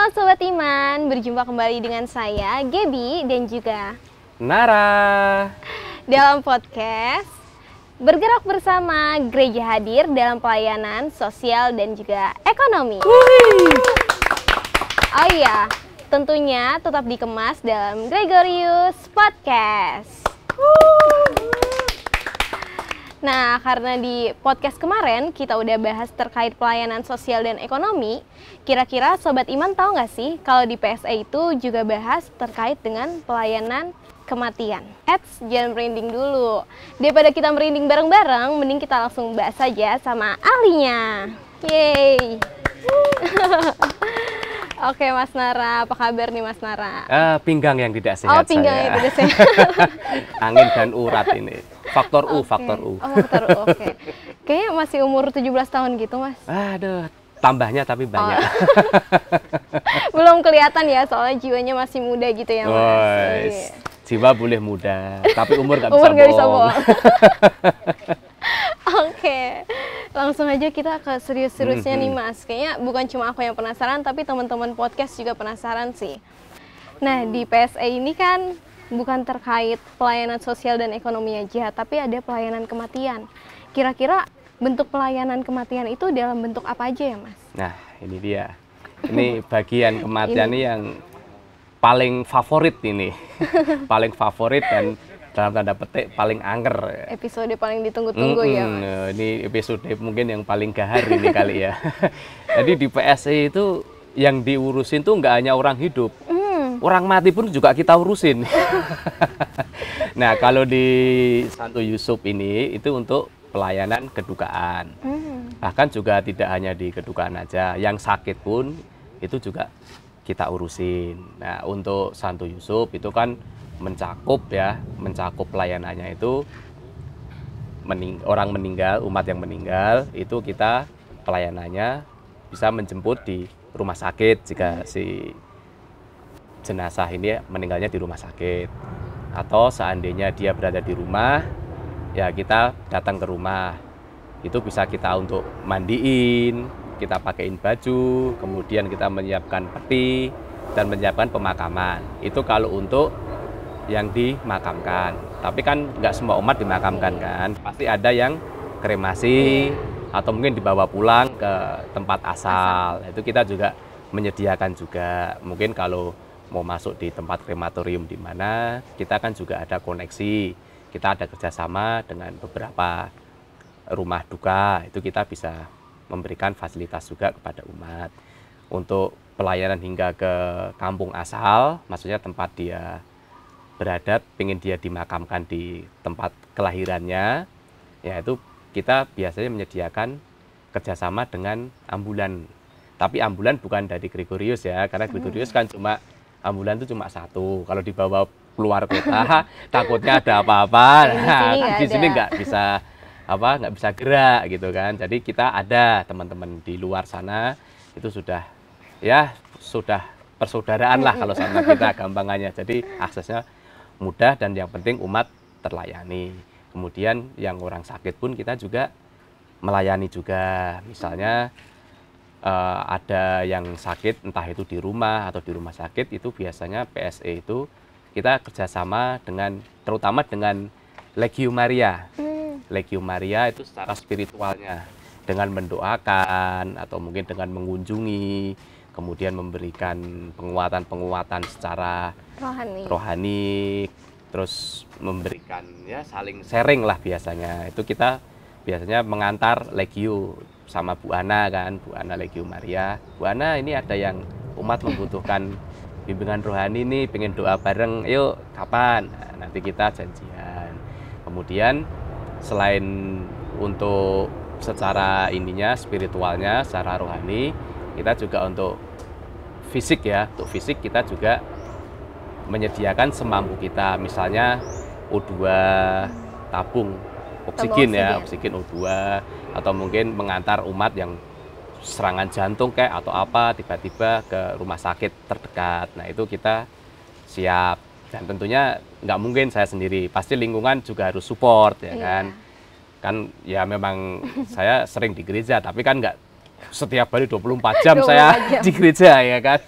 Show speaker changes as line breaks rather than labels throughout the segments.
Halo Sobat Iman, berjumpa kembali dengan saya, Gaby, dan juga
Nara
dalam podcast Bergerak Bersama Gereja Hadir dalam pelayanan sosial dan juga ekonomi. Oh iya, tentunya tetap dikemas dalam Gregorius Podcast. Nah, karena di podcast kemarin kita udah bahas terkait pelayanan sosial dan ekonomi, kira-kira Sobat Iman tahu nggak sih kalau di PSA itu juga bahas terkait dengan pelayanan kematian. Jangan merinding dulu. Daripada kita merinding bareng-bareng, mending kita langsung bahas saja sama ahlinya. Yeay! Oke Mas Nara, apa kabar nih Mas Nara?
Pinggang yang tidak sehat.
Pinggang
saya.
yang tidak sehat.
Angin dan urat ini. Faktor U, faktor U.
Oh, faktor U, oke. Kayaknya masih umur 17 tahun gitu, Mas.
Aduh, tambahnya tapi banyak.
Belum kelihatan ya, soalnya jiwanya masih muda gitu ya, Mas.
Jiwa boleh muda, tapi umur nggak
Bisa
bisa
bohong. Oke, langsung aja kita ke serius-seriusnya nih, Mas. Kayaknya bukan cuma aku yang penasaran, tapi teman-teman podcast juga penasaran sih. Nah, di PSA ini kan bukan terkait pelayanan sosial dan ekonomi aja, tapi ada pelayanan kematian. Kira-kira bentuk pelayanan kematian itu dalam bentuk apa aja ya, Mas?
Nah, ini dia. Ini bagian kematian ini yang paling favorit ini. Paling favorit dan dalam tanda petik paling angker.
Episode paling ditunggu-tunggu ya, Mas?
Ini episode mungkin yang paling gahar ini kali ya. Jadi di PSA itu yang diurusin tuh nggak hanya orang hidup. Orang mati pun juga kita urusin. Nah, kalau di Santo Yusuf ini itu untuk pelayanan kedukaan. Bahkan juga tidak hanya di kedukaan aja, yang sakit pun itu juga kita urusin. Nah, untuk Santo Yusuf itu kan mencakup pelayanannya itu orang meninggal, umat yang meninggal, itu kita pelayanannya bisa menjemput di rumah sakit jika si jenazah ini meninggalnya di rumah sakit, atau seandainya dia berada di rumah, ya kita datang ke rumah, itu bisa kita untuk mandiin, kita pakaiin baju, kemudian kita menyiapkan peti dan menyiapkan pemakaman. Itu kalau untuk yang dimakamkan. Tapi kan nggak semua umat dimakamkan kan, pasti ada yang kremasi atau mungkin dibawa pulang ke tempat asal. Itu kita juga menyediakan juga. Mungkin kalau mau masuk di tempat krematorium di mana, kita kan juga ada koneksi, kita ada kerjasama dengan beberapa rumah duka, itu kita bisa memberikan fasilitas juga kepada umat. Untuk pelayanan hingga ke kampung asal, maksudnya tempat dia beradat, pengen dia dimakamkan di tempat kelahirannya, ya itu kita biasanya menyediakan kerjasama dengan ambulan. Tapi ambulan bukan dari Gregorius ya, karena Gregorius kan ambulan itu cuma satu. Kalau dibawa keluar kota, takutnya ada apa-apa. Nah, di sini nggak bisa gerak gitu kan. Jadi kita ada teman-teman di luar sana itu sudah persaudaraan lah kalau sama kita gampangannya. Jadi aksesnya mudah dan yang penting umat terlayani. Kemudian yang orang sakit pun kita juga melayani juga. Misalnya ada yang sakit entah itu di rumah atau di rumah sakit, itu biasanya PSA itu kita kerjasama terutama dengan Legio Maria. Legio Maria itu secara spiritualnya dengan mendoakan atau mungkin dengan mengunjungi, kemudian memberikan penguatan secara rohani, terus memberikan saling sharing lah biasanya. Itu kita biasanya mengantar Legio sama Bu Ana kan, Bu Ana Legio Maria. Bu Ana, ini ada yang umat membutuhkan bimbingan rohani nih, pengen doa bareng, yuk kapan? Nah, nanti kita janjian. Kemudian selain untuk secara spiritualnya, secara rohani, kita juga untuk fisik untuk fisik kita juga menyediakan semampu kita, misalnya O2 tabung oksigen oksigen O2, atau mungkin mengantar umat yang serangan jantung atau apa tiba-tiba ke rumah sakit terdekat. Nah, itu kita siap, dan tentunya nggak mungkin saya sendiri, pasti lingkungan juga harus support kan ya memang saya sering di gereja, tapi kan nggak setiap hari 24 jam
24
saya
jam.
di gereja ya kan.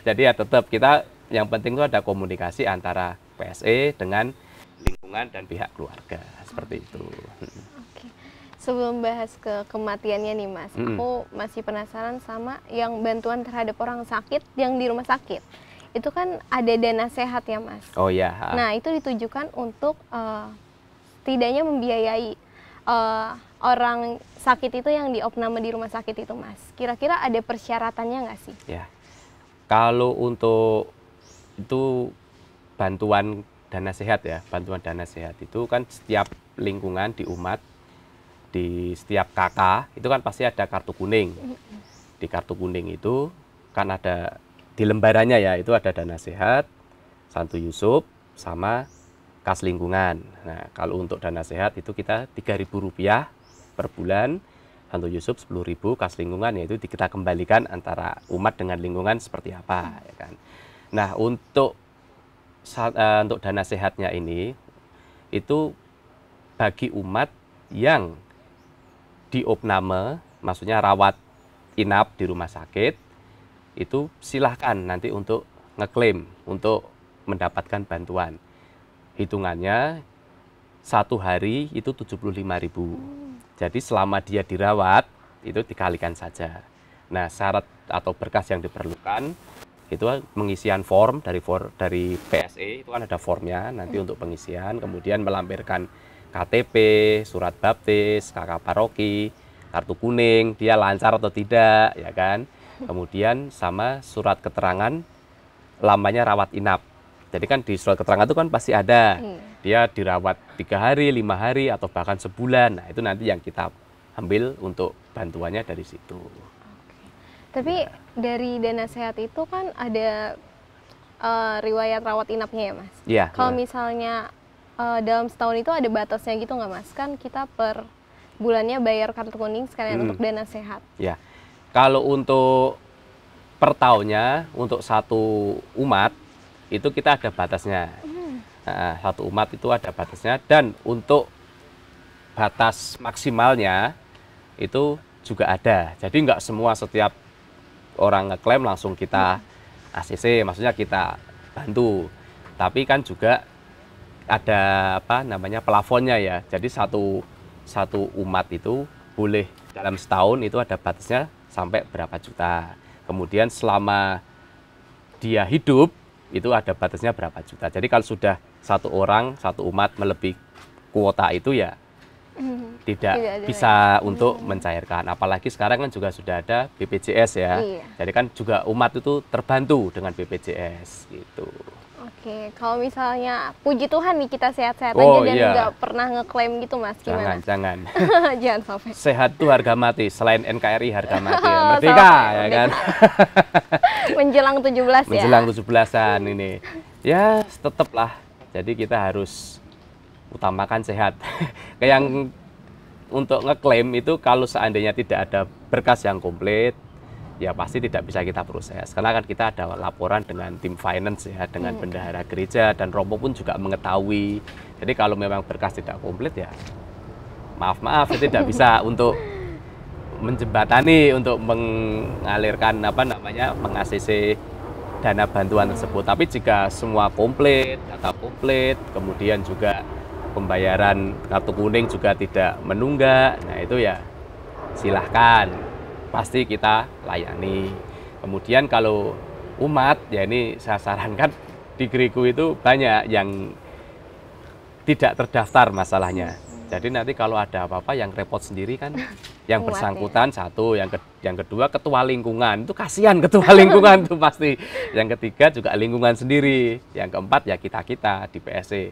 Jadi ya tetap kita yang penting itu ada komunikasi antara PSE dengan lingkungan dan pihak keluarga seperti itu.
Oke. Sebelum bahas ke kematiannya nih Mas, aku masih penasaran sama yang bantuan terhadap orang sakit yang di rumah sakit. Itu kan ada dana sehat ya Mas.
Oh ya.
Nah itu ditujukan untuk setidaknya membiayai orang sakit itu yang diopname di rumah sakit itu Mas. Kira-kira ada persyaratannya nggak sih?
Ya. Kalau untuk itu bantuan dana sehat ya, bantuan dana sehat itu kan setiap lingkungan di umat, di setiap KK itu kan pasti ada kartu kuning. Di kartu kuning itu kan ada di lembarannya ya, itu ada dana sehat, Santo Yusuf sama kas lingkungan. Nah, kalau untuk dana sehat itu kita Rp3.000 per bulan, Santo Yusuf 10.000, kas lingkungan yaitu kita kembalikan antara umat dengan lingkungan seperti apa ya kan. Nah, untuk dana sehatnya ini itu bagi umat yang diopname, maksudnya rawat inap di rumah sakit, itu silahkan nanti untuk ngeklaim untuk mendapatkan bantuan. Hitungannya 1 hari itu 75.000. Jadi selama dia dirawat itu dikalikan saja. Nah, syarat atau berkas yang diperlukan itu pengisian form dari PSE, itu kan ada formnya nanti untuk pengisian, kemudian melampirkan KTP, surat baptis, KK paroki, kartu kuning, dia lancar atau tidak, ya kan. Kemudian sama surat keterangan lamanya rawat inap. Jadi kan di surat keterangan itu kan pasti ada dia dirawat 3 hari, 5 hari, atau bahkan sebulan. Nah, itu nanti yang kita ambil untuk bantuannya dari situ.
Tapi dari dana sehat itu kan ada riwayat rawat inapnya ya Mas?
Iya.
Kalau misalnya dalam setahun itu ada batasnya gitu nggak Mas? Kan kita per bulannya bayar kartu kuning sekalian untuk dana sehat.
Ya, kalau untuk per tahunnya, untuk satu umat, itu kita ada batasnya. Nah, satu umat itu ada batasnya, dan untuk batas maksimalnya itu juga ada. Jadi nggak semua setiap orang ngeklaim langsung kita ACC, maksudnya kita bantu. Tapi kan juga ada apa namanya plafonnya ya. Jadi satu umat itu boleh dalam setahun itu ada batasnya sampai berapa juta. Kemudian selama dia hidup itu ada batasnya berapa juta. Jadi kalau sudah satu orang, satu umat melebihi kuota itu ya tidak bisa untuk mencairkan. Apalagi sekarang kan juga sudah ada BPJS ya. Jadi kan juga umat itu terbantu dengan BPJS gitu.
Oke, kalau misalnya puji Tuhan nih kita sehat-sehat aja dan nggak pernah ngeklaim gitu Mas, gimana?
Jangan.
Jangan sampai.
Sehat tuh harga mati, selain NKRI harga mati. Merdeka ya kan.
Menjelang 17 ya.
Menjelang 17-an ini. Ya, tetaplah. Jadi kita harus utamakan sehat. Kayak yang untuk ngeklaim itu kalau seandainya tidak ada berkas yang komplit, ya pasti tidak bisa kita proses. Karena kan kita ada laporan dengan tim finance ya, dengan bendahara gereja, dan Romo pun juga mengetahui. Jadi kalau memang berkas tidak komplit ya maaf itu tidak bisa untuk menjembatani untuk mengalirkan meng-ACC dana bantuan tersebut. Tapi jika semua komplit, data komplit, kemudian juga pembayaran kartu kuning juga tidak menunggak, nah itu ya silahkan, pasti kita layani. Kemudian kalau umat, ya ini saya sarankan di gereku itu banyak yang tidak terdaftar masalahnya. Jadi nanti kalau ada apa-apa yang repot sendiri kan yang bersangkutan satu, yang kedua ketua lingkungan, itu kasihan ketua lingkungan tuh pasti. Yang ketiga juga lingkungan sendiri, yang keempat ya kita di PSE.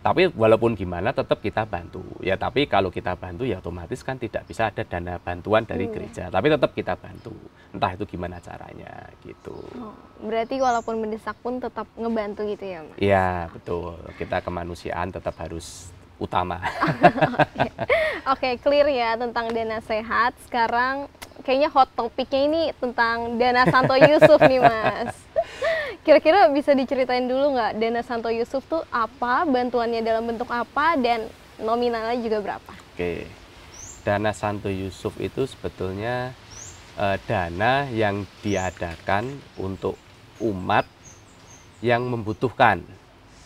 Tapi walaupun gimana tetap kita bantu. Ya tapi kalau kita bantu ya otomatis kan tidak bisa ada dana bantuan dari gereja. Tapi tetap kita bantu. Entah itu gimana caranya gitu.
Oh, berarti walaupun mendesak pun tetap ngebantu gitu ya, Mas?
Iya, betul. Kita kemanusiaan tetap harus utama.
Oke, clear ya tentang dana sehat. Sekarang kayaknya hot topiknya ini tentang dana Santo Yusuf nih, Mas. Kira-kira bisa diceritain dulu nggak dana Santo Yusuf tuh apa, bantuannya dalam bentuk apa, dan nominalnya juga berapa?
Oke, dana Santo Yusuf itu sebetulnya dana yang diadakan untuk umat yang membutuhkan.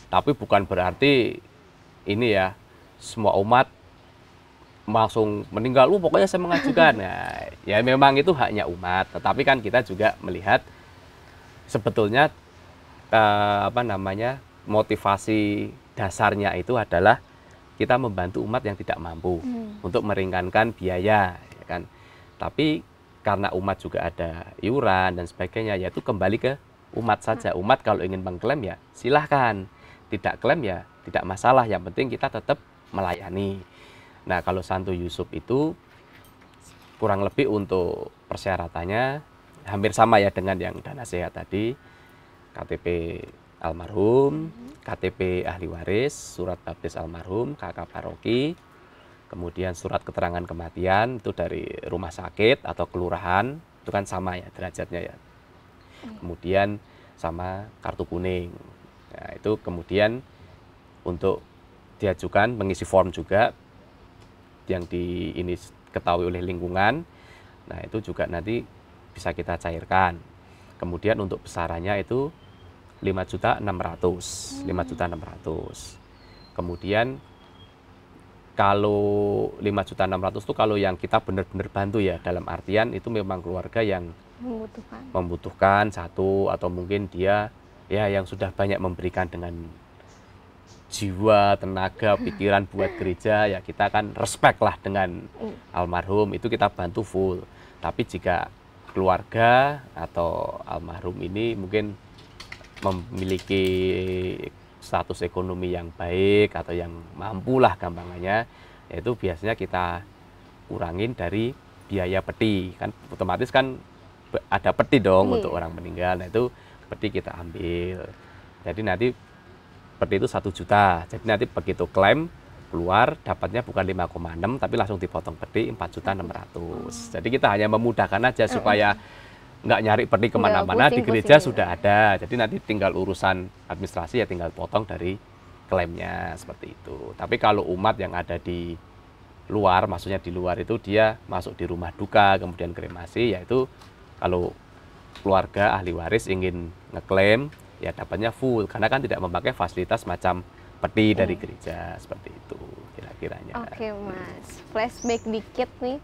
Tapi bukan berarti ini ya, semua umat langsung meninggal, pokoknya saya mengajukan. Nah, ya memang itu haknya umat, tetapi kan kita juga melihat sebetulnya motivasi dasarnya itu adalah kita membantu umat yang tidak mampu untuk meringankan biaya, ya kan. Tapi karena umat juga ada iuran dan sebagainya, yaitu kembali ke umat saja. Umat kalau ingin mengklaim ya silahkan, tidak klaim ya tidak masalah, yang penting kita tetap melayani. Nah, kalau Santo Yusuf itu kurang lebih untuk persyaratannya hampir sama ya dengan yang dana sehat tadi. KTP almarhum, KTP ahli waris, surat baptis almarhum, KK paroki, kemudian surat keterangan kematian itu dari rumah sakit atau kelurahan, itu kan sama ya derajatnya ya. Kemudian sama kartu kuning. Nah, itu kemudian untuk diajukan mengisi form juga yang ini ketahui oleh lingkungan. Nah, itu juga nanti bisa kita cairkan. Kemudian untuk besarannya itu 5.600.000. 5.600.000. Kemudian kalau 5.600.000 itu kalau yang kita benar-benar bantu ya, dalam artian itu memang keluarga yang membutuhkan satu, atau mungkin dia ya yang sudah banyak memberikan dengan jiwa, tenaga, pikiran buat gereja, ya kita kan respect lah dengan almarhum, itu kita bantu full. Tapi jika keluarga atau almarhum ini mungkin memiliki status ekonomi yang baik atau yang mampu lah gampangannya, yaitu biasanya kita kurangin dari biaya peti. Kan otomatis kan ada peti dong untuk orang meninggal, nah itu peti kita ambil. Jadi nanti peti itu 1 juta. Jadi nanti begitu klaim keluar dapatnya bukan 5,6 tapi langsung dipotong peti 4.600.000. Jadi kita hanya memudahkan aja supaya nggak nyari peti kemana-mana, di gereja sudah ada. Jadi nanti tinggal urusan administrasi ya tinggal potong dari klaimnya seperti itu. Tapi kalau umat yang ada di luar, maksudnya di luar itu dia masuk di rumah duka kemudian kremasi, yaitu kalau keluarga ahli waris ingin ngeklaim ya dapatnya full, karena kan tidak memakai fasilitas macam peti dari gereja, seperti itu kira-kiranya.
Oke Mas, flashback dikit nih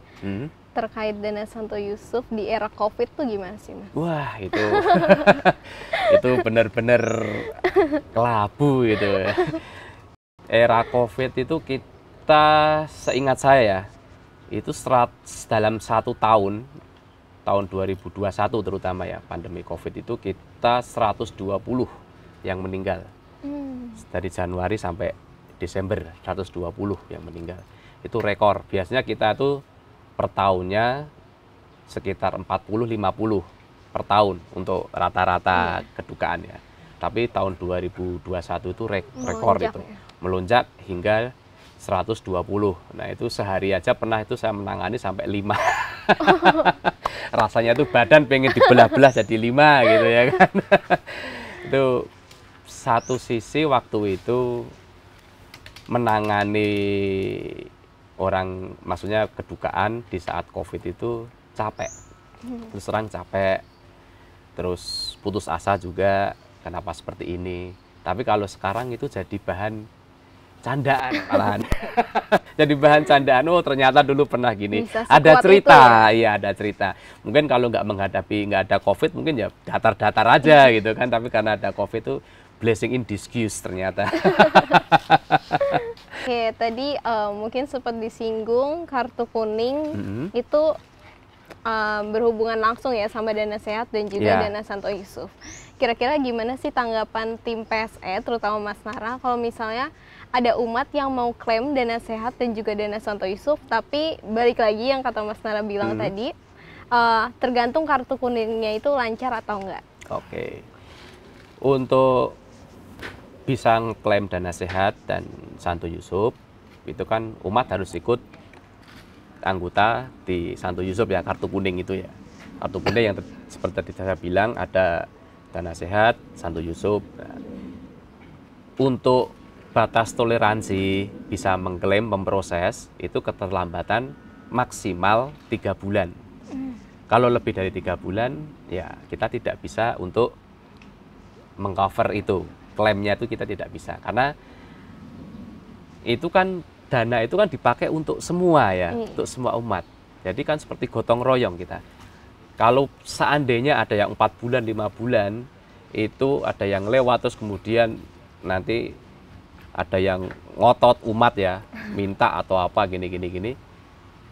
terkait dana Santo Yusuf di era COVID tuh gimana sih Mas?
Wah itu itu benar-benar kelabu gitu ya. Era COVID itu kita seingat saya ya, itu dalam 1 tahun 2021 terutama ya, pandemi COVID itu kita 120 yang meninggal. Dari Januari sampai Desember 120 yang meninggal. Itu rekor. Biasanya kita tuh per tahunnya sekitar 40-50 per tahun untuk rata-rata kedukaan ya. Tapi tahun 2021 itu rekor itu. Melonjak hingga 120. Nah, itu sehari aja pernah itu saya menangani sampai 5. Rasanya tuh badan pengen dibelah-belah jadi 5 gitu ya kan. Itu satu sisi waktu itu menangani orang, maksudnya kedukaan di saat COVID itu capek. Terus terang capek. Terus putus asa juga, kenapa seperti ini. Tapi kalau sekarang itu jadi bahan candaan malahan. Jadi bahan candaan, oh ternyata dulu pernah gini. Ada cerita, iya ada cerita. Mungkin kalau nggak ada COVID mungkin ya datar-datar aja gitu kan. Tapi karena ada COVID itu blessing in disguise ternyata.
Oke, tadi mungkin sempat disinggung kartu kuning itu berhubungan langsung ya sama dana sehat dan juga dana Santo Yusuf. Kira-kira gimana sih tanggapan tim PSE, terutama Mas Nara, kalau misalnya ada umat yang mau klaim dana sehat dan juga dana Santo Yusuf, tapi balik lagi yang kata Mas Nara bilang tadi, tergantung kartu kuningnya itu lancar atau enggak.
Oke. Untuk bisa ngeklaim dana sehat dan Santo Yusuf, itu kan umat harus ikut anggota di Santo Yusuf ya, kartu kuning itu ya. Kartu kuning yang seperti tadi saya bilang ada dana sehat, Santo Yusuf. Nah, untuk batas toleransi bisa mengklaim, memproses itu keterlambatan maksimal 3 bulan. Kalau lebih dari 3 bulan, ya kita tidak bisa untuk mengcover itu. Klaimnya itu kita tidak bisa. Karena itu kan dana itu kan dipakai untuk semua ya, untuk semua umat. Jadi kan seperti gotong royong kita. Kalau seandainya ada yang 4 bulan, 5 bulan, itu ada yang lewat terus kemudian nanti ada yang ngotot umat ya, minta atau apa gini.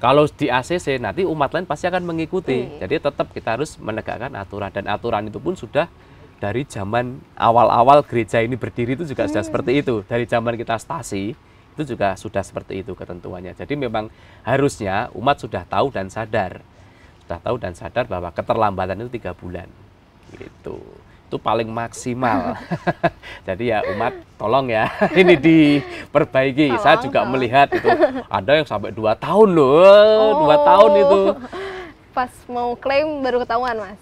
Kalau di ACC nanti umat lain pasti akan mengikuti. Jadi tetap kita harus menegakkan aturan, dan aturan itu pun sudah dari zaman awal-awal gereja ini berdiri itu juga sudah seperti itu. Dari zaman kita stasi itu juga sudah seperti itu ketentuannya. Jadi memang harusnya umat sudah tahu dan sadar. Bahwa keterlambatan itu 3 bulan. Gitu. Itu paling maksimal. Jadi ya umat tolong ya ini diperbaiki. Saya juga melihat itu ada yang sampai 2 tahun loh, 2 tahun itu.
Pas mau klaim baru ketahuan, Mas.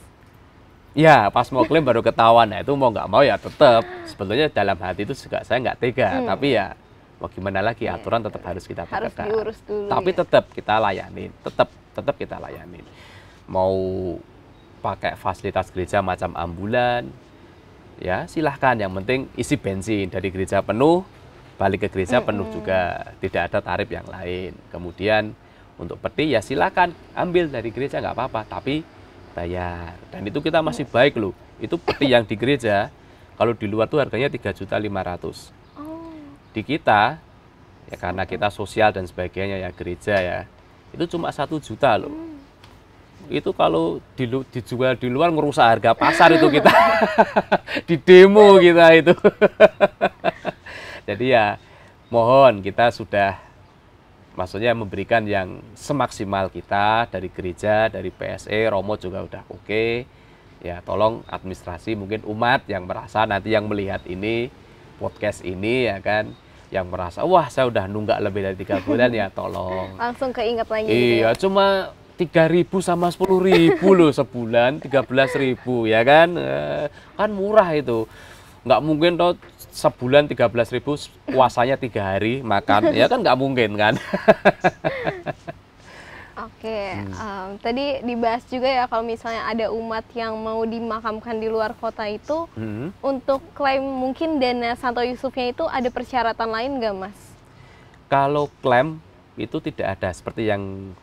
Ya, pas mau klaim baru ketahuan. Nah, itu mau nggak mau ya tetap. Sebetulnya dalam hati itu juga saya nggak tega, tapi ya mau gimana lagi, aturan tetap harus kita tegakkan.
Harus diurus dulu.
Tapi tetap kita layanin, tetap kita layanin. Mau pakai fasilitas gereja macam ambulan, ya silahkan. Yang penting isi bensin dari gereja penuh, balik ke gereja penuh juga, tidak ada tarif yang lain. Kemudian untuk peti ya silahkan ambil dari gereja nggak apa-apa, tapi bayar. Dan itu kita masih baik loh. Itu peti yang di gereja, kalau di luar tuh harganya 3.500.000. Di kita, ya karena kita sosial dan sebagainya ya gereja ya, itu cuma 1 juta loh. Itu kalau dijual di luar ngerusak harga pasar itu kita. Di demo kita itu. Jadi ya mohon kita sudah, maksudnya memberikan yang semaksimal kita dari gereja, dari PSE, Romo juga udah oke. Ya tolong administrasi, mungkin umat yang merasa nanti yang melihat ini, podcast ini ya kan, yang merasa wah saya udah nunggak lebih dari 3 bulan ya tolong.
Langsung keinget lagi.
Iya, gitu ya. Cuma 3.000 sama 10.000 loh sebulan, 13.000 ya kan. Kan murah itu. Nggak mungkin toh sebulan 13.000 puasanya 3 hari makan, ya kan nggak mungkin kan.
Oke, tadi dibahas juga ya kalau misalnya ada umat yang mau dimakamkan di luar kota itu, untuk klaim mungkin dana Santo Yusufnya itu ada persyaratan lain nggak, Mas?
Kalau klaim itu tidak ada,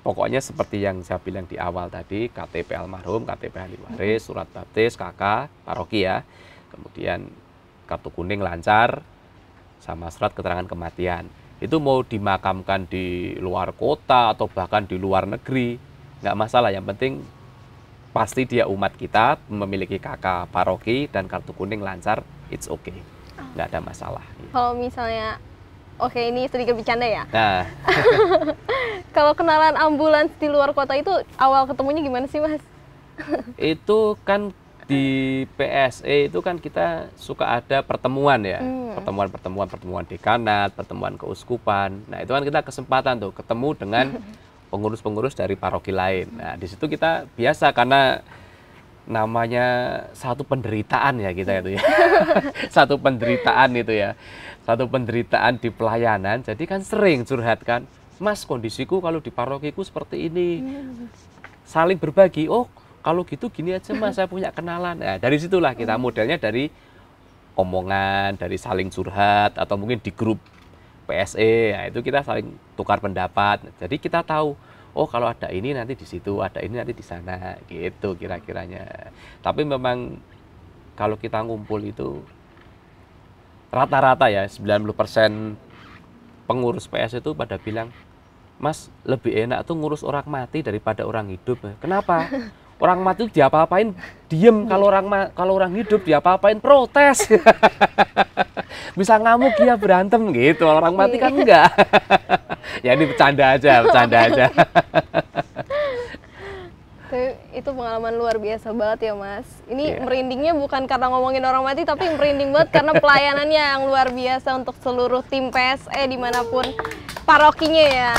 pokoknya seperti yang saya bilang di awal tadi, KTP almarhum, KTP ahli waris, surat baptis, KK, paroki ya, kemudian kartu kuning lancar, sama surat keterangan kematian. Itu mau dimakamkan di luar kota atau bahkan di luar negeri, nggak masalah. Yang penting pasti dia umat kita, memiliki KK paroki dan kartu kuning lancar, it's okay, nggak ada masalah.
Kalau misalnya, oke ini sedikit bercanda ya.
Nah,
kalau kenalan ambulans di luar kota itu awal ketemunya gimana sih, Mas?
Itu kan di PSE itu kan kita suka ada pertemuan ya, pertemuan dekanat, pertemuan keuskupan. Nah itu kan kita kesempatan tuh ketemu dengan pengurus-pengurus dari paroki lain. Nah di situ kita biasa, karena namanya satu penderitaan ya kita itu ya, satu penderitaan itu ya, satu penderitaan di pelayanan. Jadi kan sering curhat kan, Mas kondisiku kalau di parokiku seperti ini, saling berbagi. Oh kalau gitu gini aja Mas, saya punya kenalan. Nah, dari situlah kita modelnya dari omongan, dari saling curhat, atau mungkin di grup PSE. Nah, itu kita saling tukar pendapat. Jadi kita tahu, oh kalau ada ini nanti di situ, ada ini nanti di sana, gitu kira-kiranya. Tapi memang kalau kita ngumpul itu rata-rata ya 90% pengurus PSE itu pada bilang, Mas lebih enak tuh ngurus orang mati daripada orang hidup. Kenapa? Orang mati diapa-apain diem, kalau orang hidup diapa-apain protes. Bisa ngamuk ya berantem gitu, orang mati kan enggak. Ya ini bercanda aja.
Itu pengalaman luar biasa banget ya Mas. Ini merindingnya bukan karena ngomongin orang mati, tapi merinding banget karena pelayanannya yang luar biasa untuk seluruh tim PSE dimanapun parokinya ya.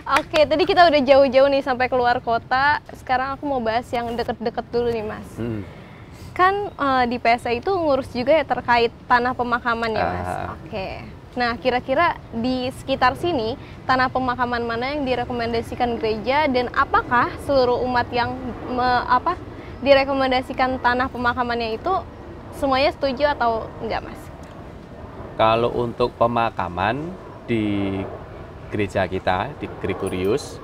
Oke, tadi kita udah jauh-jauh nih sampai keluar kota. Sekarang aku mau bahas yang deket-deket dulu nih Mas. Kan di PSE itu ngurus juga ya terkait tanah pemakaman ya Mas. Oke. Nah, kira-kira di sekitar sini tanah pemakaman mana yang direkomendasikan gereja dan apakah seluruh umat yang direkomendasikan tanah pemakamannya itu semuanya setuju atau enggak, Mas?
Kalau untuk pemakaman di gereja kita di Gregorius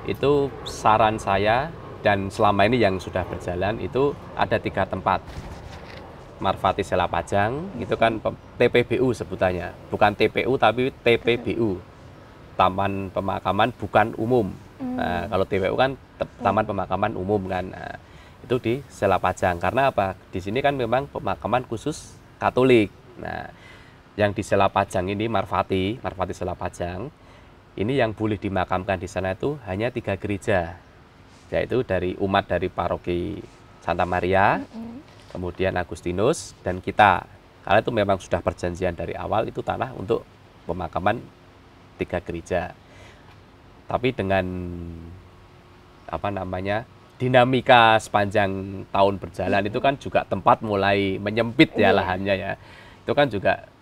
itu saran saya dan selama ini yang sudah berjalan itu ada 3 tempat. Marfati Selapajang itu kan TPBU sebutannya, bukan TPU tapi TPBU, Taman Pemakaman Bukan Umum. Nah, kalau TPU kan Taman Pemakaman Umum kan. Nah, itu di Selapajang karena apa? Di sini kan memang pemakaman khusus Katolik. Nah, yang di Selapajang ini Marfati Selapajang ini yang boleh dimakamkan di sana itu hanya 3 gereja, yaitu dari umat dari paroki Santa Maria, kemudian Agustinus, dan kita. Karena itu memang sudah perjanjian dari awal itu tanah untuk pemakaman 3 gereja. Tapi dengan dinamika sepanjang tahun berjalan itu kan juga tempat mulai menyempit ya lahannya ya. Itu kan juga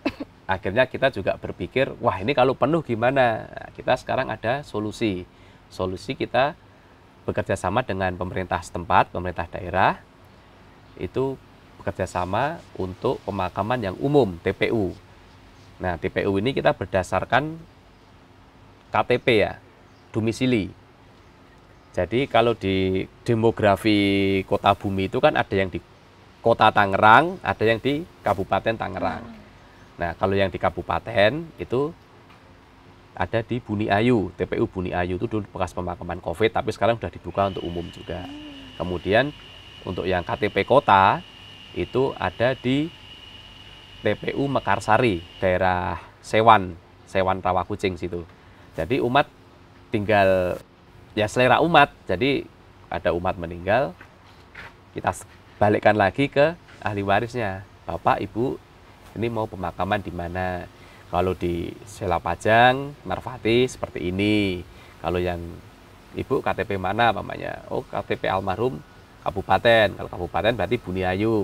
akhirnya kita juga berpikir, wah ini kalau penuh gimana? Nah, kita sekarang ada solusi. Solusi kita bekerja sama dengan pemerintah setempat, pemerintah daerah, itu bekerja sama untuk pemakaman yang umum, TPU. Nah, TPU ini kita berdasarkan KTP ya, domisili. Jadi kalau di demografi kota Bumi itu kan ada yang di kota Tangerang, ada yang di Kabupaten Tangerang. Nah, kalau yang di kabupaten itu ada di Buni Ayu, TPU Buni Ayu itu dulu bekas pemakaman COVID, tapi sekarang sudah dibuka untuk umum juga. Kemudian untuk yang KTP kota itu ada di TPU Mekarsari, daerah Sewan Rawakucing situ. Jadi umat tinggal ya selera umat. Jadi ada umat meninggal, kita balikkan lagi ke ahli warisnya. Bapak, Ibu, ini mau pemakaman di mana? Kalau di Selapajang, Marfati seperti ini. Kalau yang Ibu KTP mana namanya? Oh, KTP almarhum kabupaten. Kalau kabupaten berarti Buni Ayu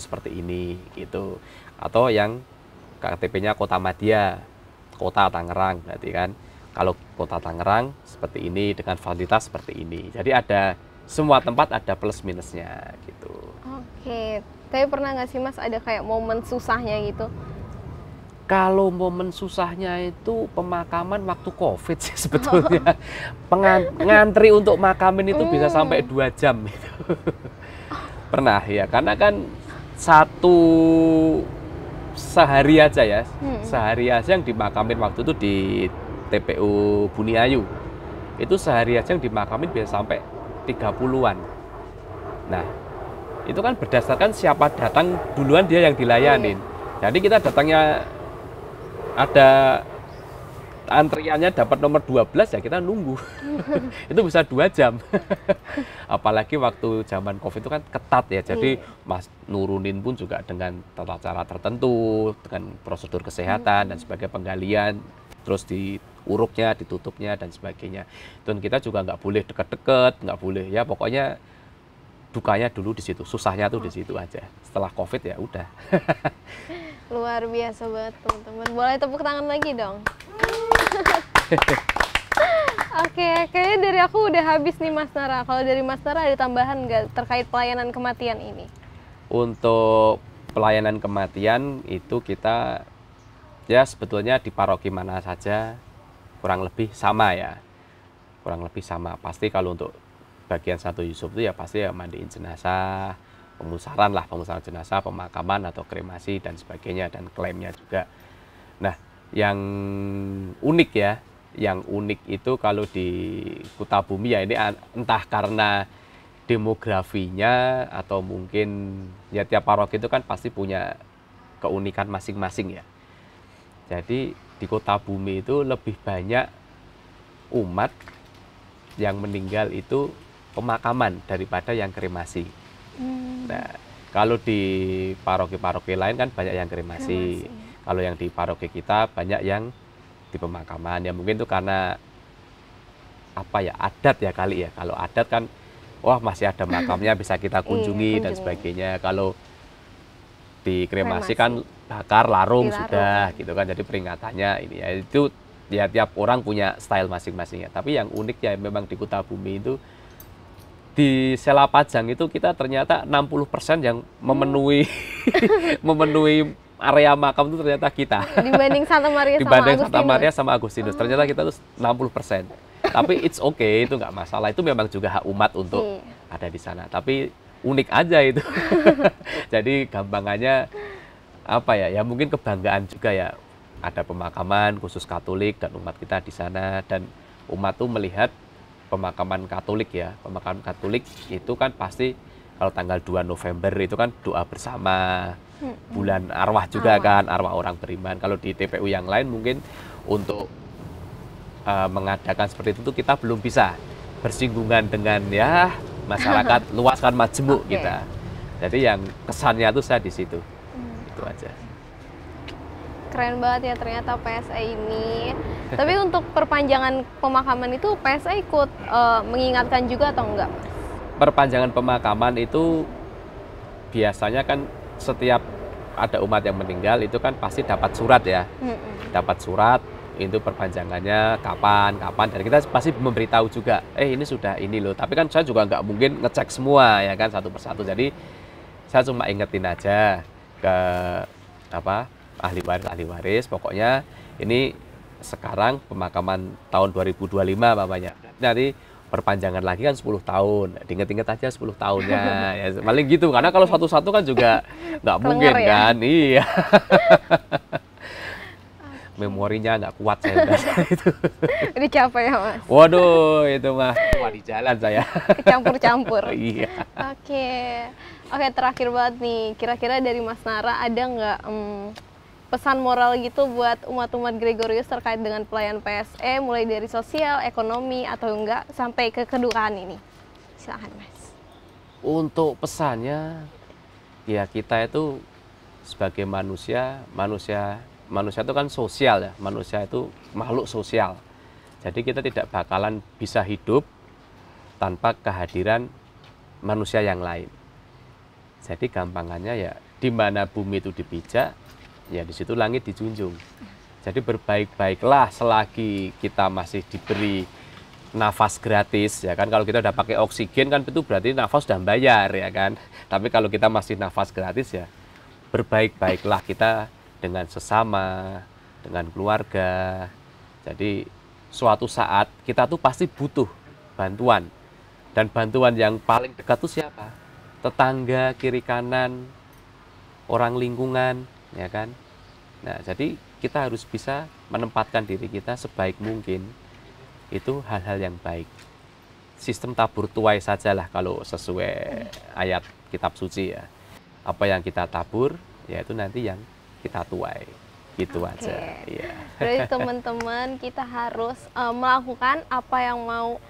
seperti ini gitu. Atau yang KTP-nya Kota Madya, Kota Tangerang berarti kan. Kalau Kota Tangerang seperti ini dengan fasilitas seperti ini. Jadi ada semua tempat ada plus minusnya gitu.
Oke, tapi pernah nggak sih Mas ada kayak momen susahnya gitu?
Kalau momen susahnya itu pemakaman waktu COVID sih sebetulnya. Ngantri untuk makamin itu bisa sampai 2 jam gitu. Pernah ya, karena kan sehari aja ya, sehari aja yang dimakamin waktu itu di TPU Buni Ayu. Itu sehari aja yang dimakamin bisa sampai 30-an. Nah, itu kan berdasarkan siapa datang duluan dia yang dilayanin. Jadi kita datangnya ada antriannya dapat nomor 12 ya kita nunggu. Itu bisa 2 jam. Apalagi waktu zaman COVID itu kan ketat ya. Jadi Mas nurunin pun juga dengan tata cara tertentu, dengan prosedur kesehatan dan sebagai penggalian, terus diuruknya, ditutupnya dan sebagainya. Dan kita juga nggak boleh deket-deket, nggak boleh ya pokoknya dukanya dulu di situ, susahnya tuh di situ aja. Setelah COVID ya udah.
Luar biasa banget teman-teman. Boleh tepuk tangan lagi dong. Oke, kayaknya dari aku udah habis nih Mas Nara. Kalau dari Mas Nara ada tambahan nggak terkait pelayanan kematian ini?
Untuk pelayanan kematian itu kita ya sebetulnya di paroki mana saja kurang lebih sama ya. Kurang lebih sama. Pasti kalau untuk bagian Santo Yusuf itu ya pasti ya mandiin jenazah, pemusaran jenazah, pemakaman atau kremasi dan sebagainya dan klaimnya juga. Nah, yang unik ya, yang unik itu kalau di Kota Bumi ya ini entah karena demografinya atau mungkin ya tiap paroki itu kan pasti punya keunikan masing-masing ya. Jadi di Kota Bumi itu lebih banyak umat yang meninggal itu pemakaman daripada yang kremasi. Nah, kalau di paroki-paroki lain kan banyak yang kremasi. Kalau yang di paroki kita banyak yang di pemakaman. Ya mungkin itu karena apa ya, adat ya kali ya. Kalau adat kan wah masih ada makamnya bisa kita kunjungi dan sebagainya. Kalau dikremasi kan bakar larung
Dilarung.
sudah gitu kan, jadi peringatannya ini ya, itu ya tiap orang punya style masing-masing ya. Tapi yang unik ya memang di Kutabumi itu di Selapajang itu kita ternyata 60% yang memenuhi memenuhi area makam itu ternyata kita.
Dibanding Santa Maria
Dibanding
sama
Santa
Agustinus.
Maria sama Agustinus, ternyata kita tuh 60%. Tapi it's okay, itu nggak masalah. Itu memang juga hak umat untuk ada di sana. Tapi unik aja itu. Jadi gampangannya apa ya? Ya mungkin kebanggaan juga ya. Ada pemakaman khusus Katolik dan umat kita di sana, dan umat tuh melihat pemakaman Katolik ya. Pemakaman Katolik itu kan pasti kalau tanggal 2 November itu kan doa bersama. Bulan arwah juga kan, arwah orang beriman. Kalau di TPU yang lain mungkin untuk mengadakan seperti itu tuh kita belum bisa bersinggungan dengan ya masyarakat luas kan, majemuk kita. Jadi yang kesannya tuh saya di situ. Itu aja.
Keren banget ya ternyata PSE ini. Tapi untuk perpanjangan pemakaman itu PSE ikut mengingatkan juga atau enggak, Mas?
Perpanjangan pemakaman itu biasanya kan setiap ada umat yang meninggal itu kan pasti dapat surat ya. Dapat surat itu perpanjangannya kapan, dan kita pasti memberitahu juga, ini sudah ini loh. Tapi kan saya juga nggak mungkin ngecek semua ya kan, satu persatu. Jadi saya cuma ingetin aja ke ahli waris, pokoknya ini sekarang pemakaman tahun 2025 Bapaknya. Nanti perpanjangan lagi kan 10 tahun, diinget-inget aja 10 tahunnya, ya paling gitu. Karena kalau satu-satu kan juga nggak mungkin
ya?
kan, iya. Memorinya nggak kuat saya itu.
Udah capek ya, Mas?
Waduh, itu mah wah di jalan saya.
Kecampur-campur.
Iya.
Oke, terakhir banget nih. Kira-kira dari Mas Nara ada nggak pesan moral gitu buat umat-umat Gregorius terkait dengan pelayanan PSE, mulai dari sosial, ekonomi, atau enggak sampai ke kedukaan ini? Silahkan, Mas.
Untuk pesannya, ya kita itu sebagai manusia itu kan sosial ya, manusia itu makhluk sosial. Jadi kita tidak bakalan bisa hidup tanpa kehadiran manusia yang lain. Jadi gampangannya ya, di mana bumi itu dipijak, ya di situ langit dijunjung. Jadi berbaik-baiklah selagi kita masih diberi nafas gratis ya kan. Kalau kita udah pakai oksigen kan itu berarti nafas sudah bayar ya kan. Tapi kalau kita masih nafas gratis ya berbaik-baiklah kita dengan sesama, dengan keluarga. Jadi suatu saat kita tuh pasti butuh bantuan. Dan bantuan yang paling dekat tuh siapa? Tetangga, kiri kanan, orang lingkungan, ya kan. Nah, jadi kita harus bisa menempatkan diri kita sebaik mungkin itu hal-hal yang baik. Sistem tabur tuai sajalah kalau sesuai ayat kitab suci ya. Apa yang kita tabur, yaitu nanti yang kita tuai. Gitu aja. Iya.
Berarti teman-teman kita harus melakukan apa yang mau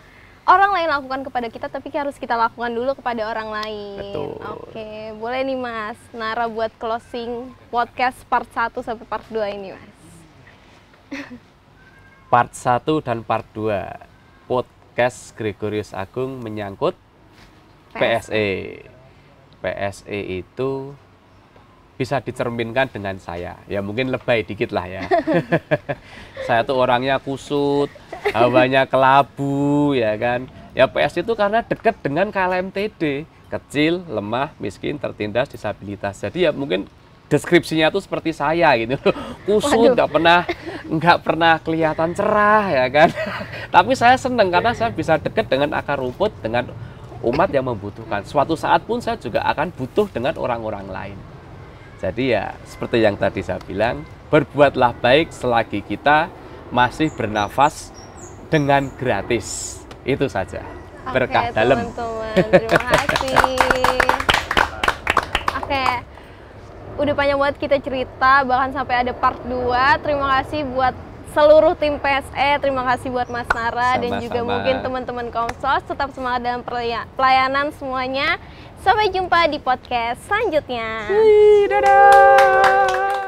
orang lain lakukan kepada kita, tapi harus kita lakukan dulu kepada orang lain.
Betul.
Oke, boleh nih Mas Nara buat closing podcast part 1 sampai part 2 ini, Mas.
Part 1 dan part 2 podcast Gregorius Agung menyangkut PSE. PSE itu bisa dicerminkan dengan saya. Ya mungkin lebay dikit lah ya. Saya tuh orangnya kusut, hawanya kelabu ya kan. Ya PS itu karena dekat dengan KLMTD, kecil, lemah, miskin, tertindas, disabilitas. Jadi ya mungkin deskripsinya tuh seperti saya gitu. Kusut, nggak pernah kelihatan cerah ya kan. Tapi saya seneng karena saya bisa dekat dengan akar rumput, dengan umat yang membutuhkan. Suatu saat pun saya juga akan butuh dengan orang-orang lain. Jadi ya seperti yang tadi saya bilang, berbuatlah baik selagi kita masih bernafas dengan gratis. Itu saja. Berkah dalam.
Teman-teman, terima kasih. Oke. Udah panjang banget kita cerita, bahkan sampai ada part 2. Terima kasih buat seluruh tim PSE, terima kasih buat Mas Nara. Sama-sama. Dan juga mungkin teman-teman Komsos, tetap semangat dalam pelayanan semuanya. Sampai jumpa di podcast selanjutnya.
Dadah.